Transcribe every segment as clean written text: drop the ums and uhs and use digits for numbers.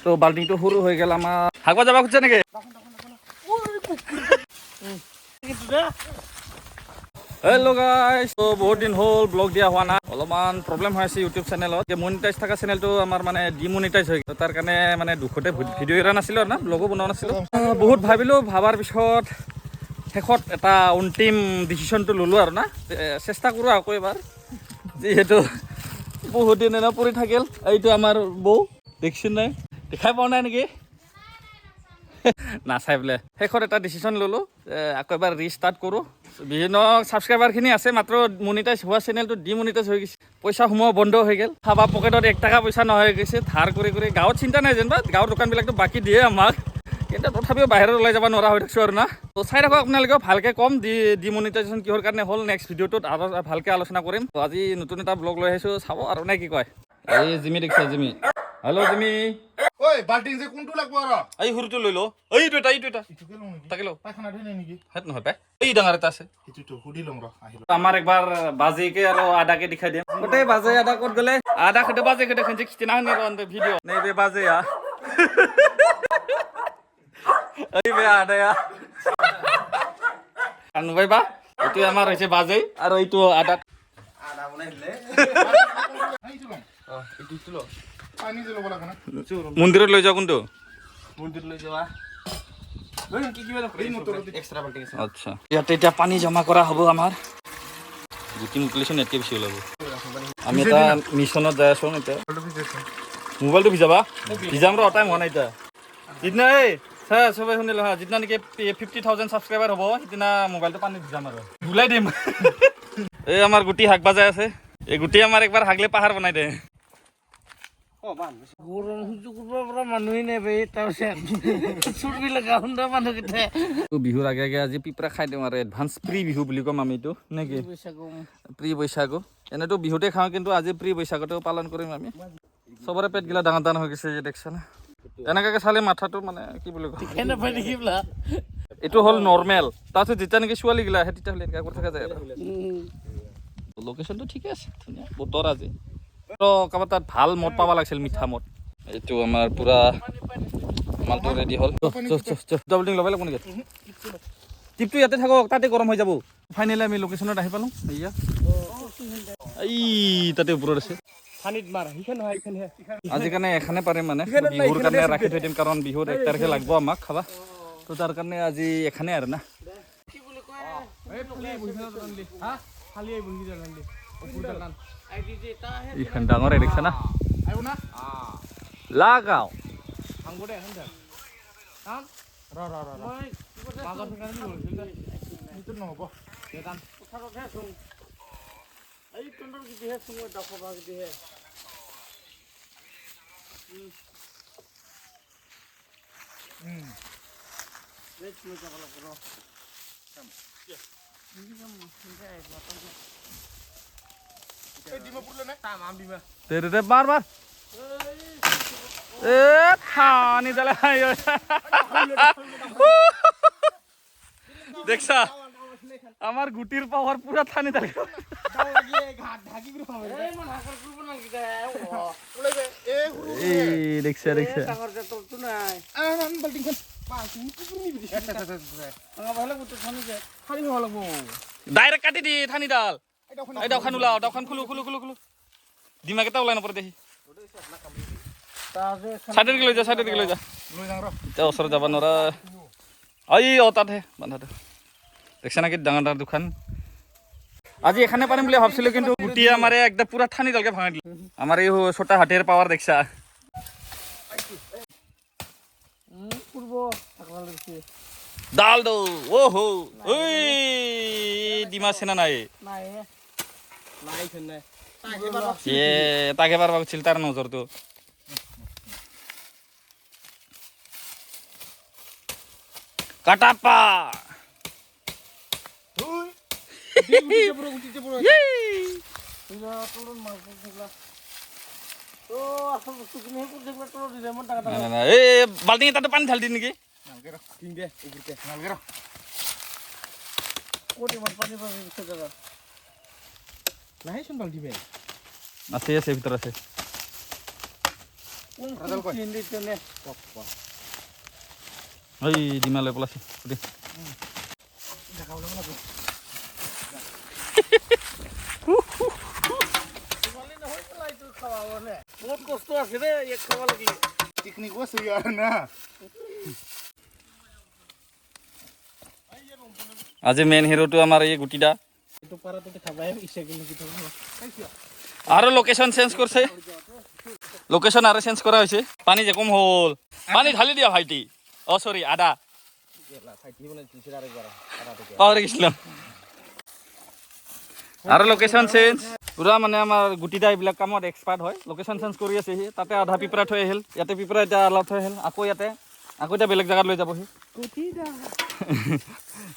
তো বাল্টিংটো সৰু হৈ গ'ল আমাৰ হাগব যাব খুজিছে নেকি হেল্ল' গাইজ তো বহুত দিন হ'ল ব্লগ দিয়া হোৱা নাই অলপমান প্ৰব্লেম হৈ আছে ইউটিউব চেনেলত মনিটাইজ থকা চেনেলটো আমাৰ মানে ডিমনিটাইজ হৈ গ'ল তাৰ কাৰণে মানে দুখতে ভিডিঅ' এৰা নাছিলোঁ আৰু না ব্লগো বনোৱা নাছিলোঁ বহুত ভাবিলোঁ ভাবাৰ পিছত শেষত এটা অন্তিম ডিচিশ্যনটো ল'লোঁ আৰু না চেষ্টা কৰোঁ আকৌ এবাৰ যিহেতু বহুত দিন এনে পৰি থাকিল এইটো আমাৰ বৌ দেখিছোন নাই দেখাই পোৱা নাই নেকি নাচাই বোলে শেষত এটা ডিচিশ্যন ল'লোঁ আকৌ এবাৰ ৰিষ্টাৰ্ট কৰোঁ বিভিন্ন ছাবস্ক্ৰাইবাৰখিনি আছে মাত্ৰ মনিটাইজ হোৱা চেনেলটো ডিমনিটাইজ হৈ গৈছে পইচা সোমোৱা বন্ধ হৈ গ'ল খাবা পকেটত 1 টকা পইচা নহয় গৈছে ধাৰ কৰি গাঁৱত চিন্তা নাই যেনিবা গাঁৱৰ দোকানবিলাকতো বাকী দিয়ে আমাক কিন্তু তথাপিও বাহিৰত ওলাই যাব নোৱাৰা হৈ থাকছোঁ আৰু না তো চাই থাকক আপোনালোকেও ভালকৈ কম ডিমনিটাইজেশ্যন কিহৰ কাৰণে হ'ল নেক্সট ভিডিঅ'টোত আৰু ভালকৈ আলোচনা কৰিম তো আজি নতুন এটা ব্লগ লৈ আহিছোঁ চাব আৰু নে কি কয় এই জিমি দেখিছা জিমি হেল্ল' জিমি ওই বাল্টিং যে কোনটো লাগব আৰু এই সৰুটো লৈ ল এইটো এটা ইটোকে লওঁ নেকি তাকে ল পায়খানা ধুই নাই নেকি সেইটো নহয় পাই এই ডাঙৰ এটা আছে ইটোটো সুধি লওঁ ৰ আহিলো আমাৰ একবাৰ বাজেকে আৰু আদাকে দেখাই দিম গোটেই বাজে আদা ক'ত গ'লে আদা খেতে বাজে খেতে খেতে খিচিনা নি ৰ ভিডিঅ' নাই বে বাজে या এই বে আদা या আনুবাই বা এইটো আমাৰ হৈছে বাজে আৰু এইটো আদা আদা বনাই দিলে আইছো লওঁ এইটো ল পানী যে ল'ব লাগে না মন্দিৰত লৈ যাওঁ কোনটো মন্দিৰ লৈ যাবা কি কিবা এক্সট্ৰা বাল্টিং আছে আচ্ছা ইয়াতে এতিয়া পানী জমা কৰা হ'ব আমাৰ গুটি মুকলিছে নেটকে বেছি ওলাব আমি এটা মিছনত যাই আছোঁ এতিয়া মোবাইলটো ভিজাবা ভিজাম ৰ টাইম হোৱা নাই এতিয়া যিদিনা এই চাই চবে শুনিলোঁ হা যিদিনা নেকি 50,000 ছাবস্ক্ৰাইবাৰ হ'ব সিদিনা মোবাইলটো পানীত ভিজাম আৰু ওলাই দিম এই আমাৰ গুটি শাক বাজাই আছে এই গুটি আমাৰ একবাৰ হাগলে পাহাৰ বনাই দে বিহুৰ আগে আগে আজি পিপৰা খাই দিওঁ আৰু এডভান্স প্ৰি বিহু বুলি ক'ম আমি এইটো নেকি প্ৰি বৈশাগু এনেতো বিহুতে খাওঁ কিন্তু আজি প্ৰি বৈশাগতেও পালন কৰিম আমি চবৰে পেটগিলা ডাঙৰ ডাঙৰ হৈ গৈছে দেখিছা না এনেকাকে চালে মাথাটো মানে কি বুলি কয় এইটো হ'ল নৰ্মেল তাৰপিছত যেতিয়া নেকি ছোৱালীগিলা আহে তেতিয়াহ'লে এনেকুৱা কৰি থকা যায় আৰু লোকেশ্যনটো ঠিকে আছে ধুনীয়া বতৰ আজি তো কাৰোবাৰ তাত ভাল মদ পাব লাগিছিল মিঠা মদ এইটো আমাৰ পুৰা মালটো ৰেডি হ'ল ডাবলিং ল'ব লাগিব নেকি টিপটো ইয়াতে থাকক তাতে গৰম হৈ যাব ফাইনেলি আমি লোকেশ্যনত আহি পালোঁ এয়া এই তাতে ওপৰত আছে আজি কাৰণে এখানে পাৰিম মানে বিহুৰ কাৰণে ৰাখি থৈ দিম কাৰণ বিহুৰ 1 তাৰিখে লাগিব আমাক খাবা তো তাৰ কাৰণে আজি এখানে আৰু না এইখন ডাঙৰ দেখিছা না আহিব না লাগাও ইটো নহ'ব तेरे रे मार मार ए खानी दले देखसा আমার গুটির পাওয়ার পুরা থানি দলে এই দেখছা দেখছা ডাইরেক্ট কাটি দি থানি ডাল এই দাওখান ওলাও দাওখান খুলু খুলু খুলু খুলু দিমাগ এটা ওলাই নপৰে দেখি সাইডৰ দিকে লৈ যা সাইডৰ দিকে লৈ যা এতিয়া ওচৰত যাব নোৱাৰা এই তাতহে বান্ধাটো দেখছা নাকি ডাঙৰ ডাঙৰ দুখান আজি এখানে পাৰিম বুলি ভাবছিলো কিন্তু গুটি আমাৰে একদম পুৰা ঠানি ডালকে ভাঙাই দিল আমাৰ এই ছোটা হাতেৰ পাৱাৰ দেখছা ডাল দো ওহো ওই ডিমা সেনা নাই তাকে পারবা ছিল তার নজর তো কাটাপা বাল্টিং তাতে পানী ঢালি দিম নেকি আছে আছে ভিতৰত আছে এই ডিমা লৈ পেলাইছে বহুত কষ্ট আছে ৰে এক খাব লাগিলে পিকনিক আছে ইয়াৰ না আজি মেইন হিৰোটো আমাৰ এই গুটিদা এইটো পাৰাটো খাবাই ইচ্ছা গেলে কি আৰু লোকেশন চেঞ্জ কৰিছে লোকেশন আৰু চেঞ্জ কৰা হৈছে পানী যে কম হ'ল পানী ঢালি দিয়া ভাইটি অ সৰি আদা পাহৰি গৈছিলাম আৰু লোকেশন চেঞ্জ পুৰা মানে আমাৰ গুটিদা এইবিলাক কামত এক্সপাৰ্ট হয় লোকেশন চেঞ্জ কৰি আছে সি তাতে আধা পিপৰা থৈ আহিল ইয়াতে পিপৰা এতিয়া আলাদ থৈ আহিল আকৌ এতিয়া বেলেগ জেগাত লৈ যাবহি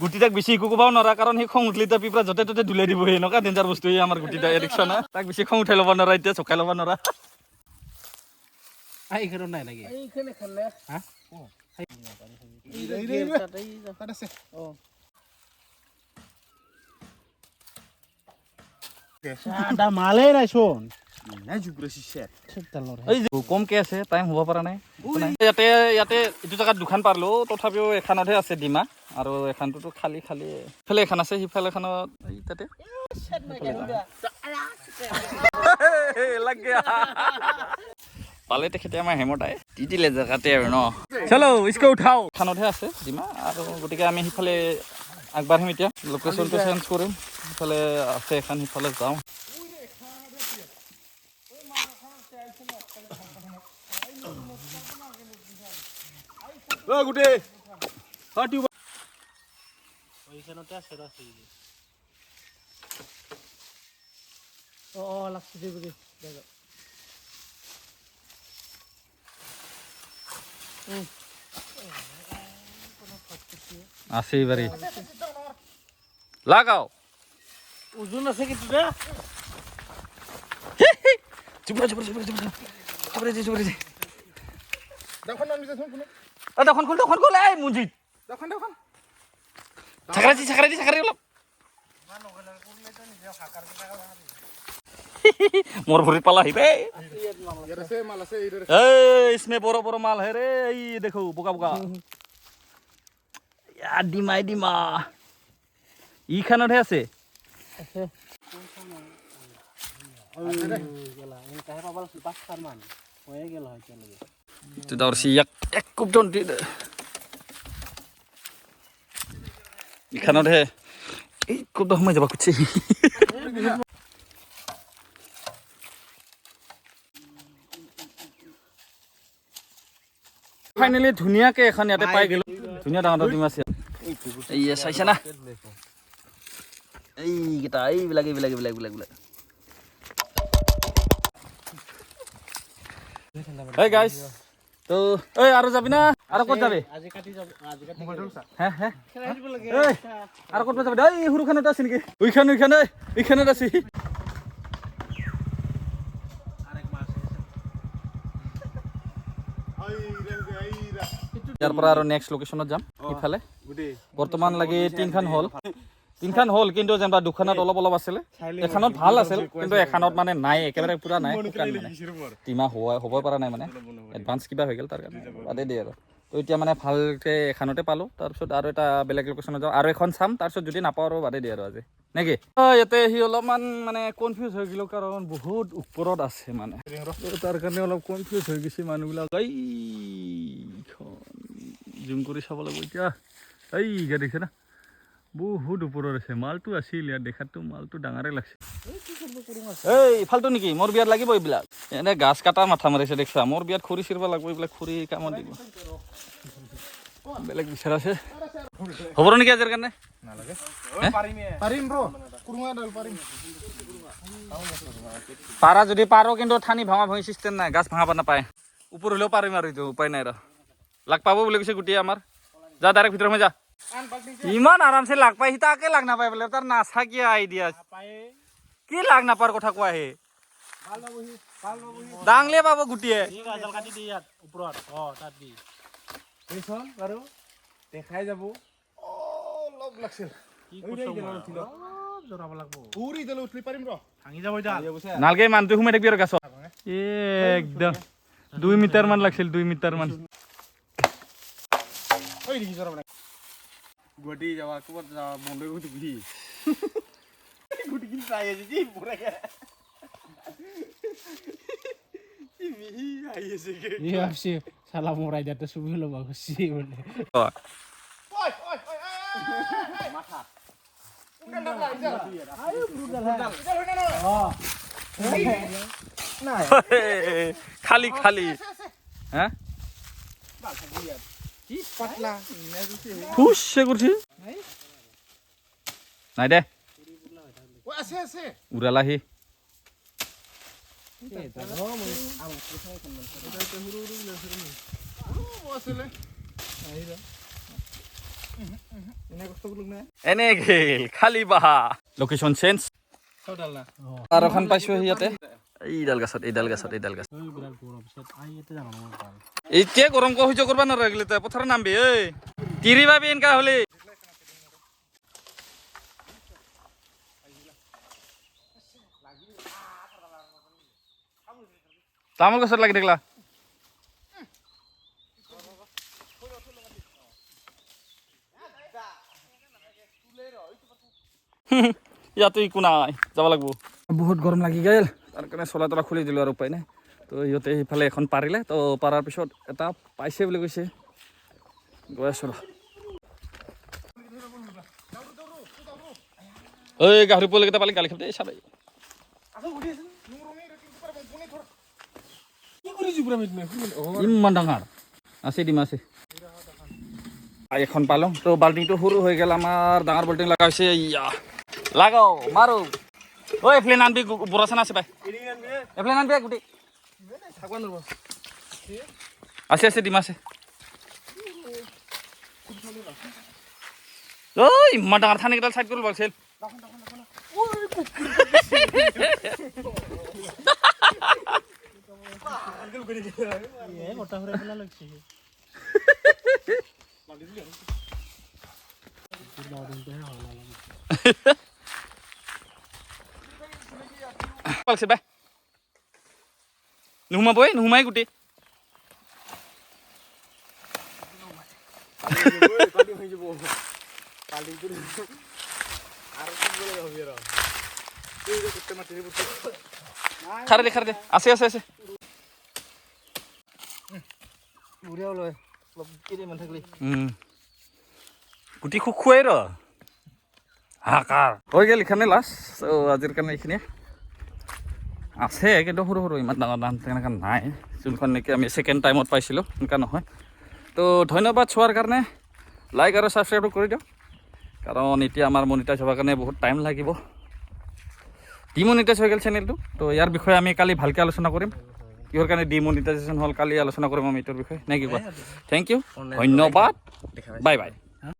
গুটিদাক বেছি একো ক'বও নোৱাৰা কাৰণ সি খং উঠিলে এতিয়া পিপৰা য'তে ত'তে ধুলাই দিবহি এনেকুৱা ডেঞ্জাৰ বস্তু আমাৰ গুটিদা এডিকশ্যন তাক বেছি খং উঠাই ল'ব নোৱাৰা এতিয়া চকাই ল'ব নোৱাৰা এইখানে নাই নাকি এইখানে খালে হা তাত আছে সাদা মালে নাই শোন নাই জুগ্ৰছি শেয়াৰ এই কমকে আছে টাইম হ'ব পৰা নাই ইয়াতে এইটো জেগাত দুখন পাৰলো তথাপিও এখনতহে আছে ডিমা আৰু এখনটোতো খালী ইফালে এখন আছে সিফালে এখনত এই তাতে পালে তেখেতে আমাৰ হেমতাই তিতিলে জেগাতে আৰু ন চলো ইচকে উঠাও এখনতহে আছে ডিমা আৰু গতিকে আমি সিফালে আগবাঢ়িম এতিয়া লোকেশ্যনটো চেঞ্জ কৰিম সিফালে আছে এখন সিফালে যাওঁ গোটেই ওইখানতে আছে রাসি ও লাগছে দেব দেখো আছে এবারে লাগাও ওজন আছে কি তুই চুপ রে দেখোন আমি যাম কোন দেখোন খুল এই মুজিত দেখোন চাকৰি অলপ মোৰ ভৰিত পালা আহিবে ইয়াৰ আছে মাল আছে এই ইসমে বড় মাল হে ৰে এই দেখো বোকা ইয়াৰ ডিমা ইখানতহে আছে কাহে পাবল 5 মান হয়ে গেল হয় চলে তো দৰছি এক কুপ জন্তি ইখানতহে এই কুপটা সোমাই যাবা কুচি ফাইনেলি ধুনীয়াকে এখন ইয়াতে পাই গেল ধুনীয়া ডাঙৰ ডিম আছে এই চাইছা না এইকেইটা এইবিলাক Hey guys, তো এই আৰু যাবি না আৰু ক'ত যাবি আজি কাটি যাব হে এই আৰু ক'ত যাবি এই হুৰুখানত আছে নেকি ওইখানত আছে ইয়াৰ পৰা আৰু নেক্সট লোকেশ্যনত যাম ইফালে বৰ্তমান লাগি তিনখান হ'ল কিন্তু যেনিবা দুখনত অলপ আছিলে এখনত ভাল আছিল কিন্তু এখনত মানে নাই একেবাৰে পুৰা নাই টিমা হ'ব পৰা নাই মানে এডভান্স কিবা হৈ গ'ল তাৰ কাৰণে বাদে দিয়ে আৰু তো এতিয়া মানে ভালকৈ এখনতে পালোঁ তাৰপিছত আৰু এটা বেলেগ লোকেশ্যনত যাওঁ আৰু এখন চাম তাৰপিছত যদি নাপাওঁ আৰু বাদে দিয়ে আৰু আজি নেকি ইয়াতে সি অলপমান মানে কনফিউজ হৈ গ'লোঁ কাৰণ বহুত ওপৰত আছে মানে তাৰ কাৰণে অলপ কনফিউজ হৈ গৈছে মানুহবিলাক এইখন জুম কৰি চাব লাগিব এতিয়া এইগা দেখিছে না বহুত ওপৰত আছে মালটো আছিল ইয়াত দেখাতো মালটো ডাঙৰে লাগছে এই ফাল্টু নেকি মোৰ বিয়াত লাগিব এইবিলাক এনে গাছ কাটা মাথা মাৰিছে দেখছা মোৰ বিয়াত খৰি চিৰিব লাগিব এইবিলাক খৰি কামত দিব বেলেগ বিচাৰ আছে হ'ব নেকি আজিৰ কাৰণে নালাগে পাৰিম ব্ৰ কুৰুঙা ডাল পাৰিম পাৰা যদি পাৰো কিন্তু ঠানি ভাঙা ভাঙি চিষ্টেম নাই গাছ ভাঙাব নাপায় ওপৰ হ'লেও পাৰিম আৰু এইটো উপায় নাই ৰ লাগ পাব বুলি কৈছে গুটিয়ে আমাৰ যা ডাইৰেক্ট ভিতৰত সোমাই যা ইমান আৰামছে লাগ পাই তাকে লাগ নাপায় বোলে তাৰ নাচা কি আইডিয়া কি লাগ নাপাৰ কথা কোৱা হে ডাংলে পাব গুটিয়ে কাটি দি ইয়াত ওপৰত তাত দি এইখন বাৰু দেখাই যাব লগ লাগছিল কি কৰিছ জৰাব লাগব পুৰি দিলে উঠলি পাৰিম ৰ ভাঙি যাব এটা নালগে মানুহটো সোমাই থাকিবি আৰু গাছত একদম 2 মিটাৰ মান লাগছিল 2 মিটাৰ মান ওই দেখি জরা মানে গুটি যাওয়া কত যাওয়া বন্ধ করে দিবি গুটি কি চাই আছে জি পুরা মিহি আইছে কে ये आपसे साला मोराई जाते सुबह लो बागसी बोले ওই ওই ওই মাথা উড়াল লাগা যা আরে ব্রুডাল না খালি খালি হ্যাঁ কি পাতলা খুশে করছি নাই দে ও আছে আছে উড়ালাহি এনে গেল খালি বাহা লোকেশন চেঞ্জ আৰু এখন পাইছো ইয়াতে এইডাল গাছত বিৰাট গৰম সে আই এতে জানো না পাল এতিয়া গৰম ক সহ্য কৰবা নোৱাৰা গলে তই পথাৰত নামবি ঐ তিৰি পাবি এনকা হলে তামোল গছত লাগি থাকিলা ইয়াতো একো নাই যাব লাগিব বহুত গৰম লাগি গ'ল তাৰ কাৰণে চলা তলা খুলি দিলোঁ আৰু উপায় নাই তো সিহঁতে সেইফালে এখন পাৰিলে তো পাৰাৰ পিছত এটা পাইছে বুলি কৈছে গৈ আছোঁ ৰ ঐ গাহৰি পোৱালিকেইটা পালি গালি খাবি দেই চাবি ইমান ডাঙৰ আছে ডিম আছে এখন পালোঁ তো বাল্টিংটো সৰু হৈ গ'ল আমাৰ ডাঙৰ বাল্টিং লগা হৈছে ইয়া লাগাও মাৰো ঐ এফ্লেন আনবি বৰাচান আছে পাই এফ্লেন আনবি গুটি আছে আছে ডিম আছে ঐ ইমান ডাঙৰ থানিকেইডাল চাইড কৰিব লাগিছিল ये मोटा हो रहा लगছি পালছে বাই নুহুমাবই নুহুমাই গুটি পালি হই যাব পালি করে আর কি বলে হবে র এই যে কুত্তে মাটি বুঝতে খারে দে আছে আছে আছে উড়িয়াও লয় অলপ কিরে মান থাকলি গুটি খুৱাই ৰ হাকাৰ হৈ গ'ল এইখানে লাষ্ট আজিৰ কাৰণে এইখিনিয়ে আছে কিন্তু সৰু সৰু ইমান ডাঙৰ ডাঙৰ তেনেকৈ নাই যোনখন নেকি আমি ছেকেণ্ড টাইমত পাইছিলোঁ এনেকুৱা নহয় তো ধন্যবাদ চোৱাৰ কাৰণে লাইক আৰু ছাবস্ক্ৰাইবটো কৰি দিয়ক কাৰণ এতিয়া আমাৰ মনিটাইজ হ'বৰ কাৰণে বহুত টাইম লাগিব ডিমনিটাইজ হৈ গ'ল চেনেলটো তো ইয়াৰ বিষয়ে আমি কালি ভালকৈ আলোচনা কৰিম কিহৰ কাৰণে ডিমনিটাইজেশ্যন হ'ল কালি আলোচনা কৰিম আমি এইটোৰ বিষয়ে নে কি কোৱা থেংক ইউ ধন্যবাদ বাই বাই